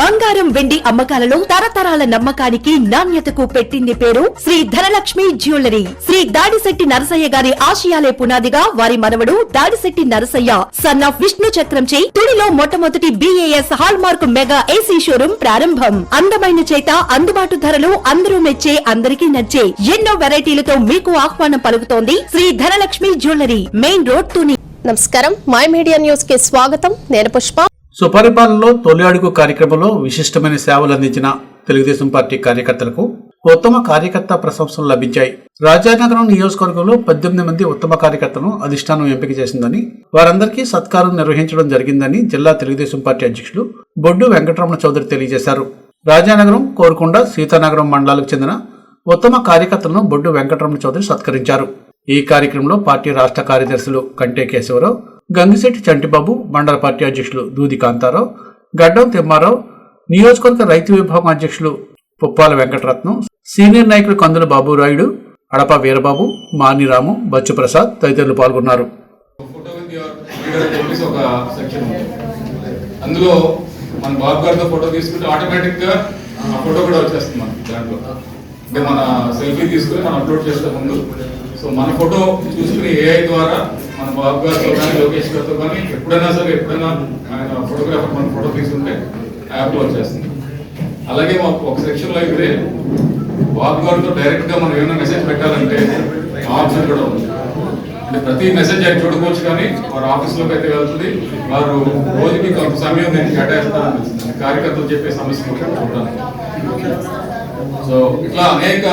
బంగారం వెండి అమ్మకాలలో తరతరాల నమ్మకానికి నాణ్యతకు పెట్టింది పేరు శ్రీ ధనలక్ష్మి జ్యువెలరీ. శ్రీ దాడిశెట్టి నరసయ్య గారి ఆశయాలే పునాదిగా వారి మనవడు దాడిశెట్టి నరసయ్య సన్ ఆఫ్ విష్ణు చక్రంచే తుడిలో మొట్టమొదటి BAS hall mark mega AC showroom ప్రారంభం. అందమైన చేత అందుబాటు ధరలు అందరూ మెచ్చే అందరికీ నచ్చే ఎన్నో వెరైటీలతో మీకు ఆహ్వానం పలుకుతోంది Shri Dhanalakshmi jewellery, main road Tuni. నమస్కారం, మై మీడియా న్యూస్ కి స్వాగతం. నేను పుష్ప. సుపరిపాలనలో తొలి అడుగు కార్యక్రమంలో విశిష్టమైన సేవలు అందించిన తెలుగుదేశం పార్టీ కార్యకర్తలకు ఉత్తమ కార్యకర్త ప్రశంసలు లభించాయి. రాజానగరం నియోజకవర్గంలో 18 మంది ఉత్తమ కార్యకర్తలను అధిష్టానం ఎంపిక చేసిందని, వారందరికీ సత్కారం నిర్వహించడం జరిగిందని జిల్లా తెలుగుదేశం పార్టీ అధ్యక్షులు బొడ్డు వెంకటరమణ చౌదరి తెలియజేశారు. రాజానగరం, కోరుకొండ, సీతానగరం మండలాలకు చెందిన ఉత్తమ కార్యకర్తలను బొడ్డు వెంకటరమణ చౌదరి సత్కరించారు. ఈ కార్యక్రమంలో పార్టీ రాష్ట్ర కార్యదర్శులు కంటే కేశవరావు, గంగిశెట్టి చంటిబాబు, మండల పార్టీ అధ్యక్షులు దూది కాంతారావు, గడ్డం తిమ్మారావు, నియోజకవర్గ రైతు విభాగం అధ్యక్షులు పుప్పాల వెంకటరత్నం, సీనియర్ నాయకులు కందుల బాబురాయుడు, అడప వీరబాబు, మానిరాము, బచ్చుప్రసాద్ తదితరులు పాల్గొన్నారు. అందులో మన బాబు గారితో ఫోటో తీసుకుంటే ఆటోమేటిక్ గా ఫోటో కూడా వచ్చేస్తుంది మనకి దాంట్లో. అంటే మన సెల్ఫీ తీసుకుని మనం అప్లోడ్ చేసే ముందు సో మన ఫోటో చూసుకుని AI ద్వారా మన బాబు గారితో కానీ లోకేష్ గారితో కానీ ఎప్పుడైనా ఆయన ఫోటోగ్రాఫర్ మన ఫోటో తీసుకుంటే యాప్లో వచ్చేస్తుంది. అలాగే మాకు ఒక సెక్షన్లో అయితే బాబు గారితో డైరెక్ట్ గా మనం ఏమైనా మెసేజ్ పెట్టాలంటే ఆప్షన్ కూడా ఉంది. అంటే ప్రతి మెసేజ్ ఆయన చూడవచ్చు, కానీ వారు ఆఫీస్లోకి అయితే వెళ్తుంది. వారు రోజుకి కొంత సమయం దీన్ని కేటాయిస్తారని తెలుస్తుంది. కార్యకర్తలు చెప్పే సమస్యలు చూడడానికి. సో ఇట్లా అనేక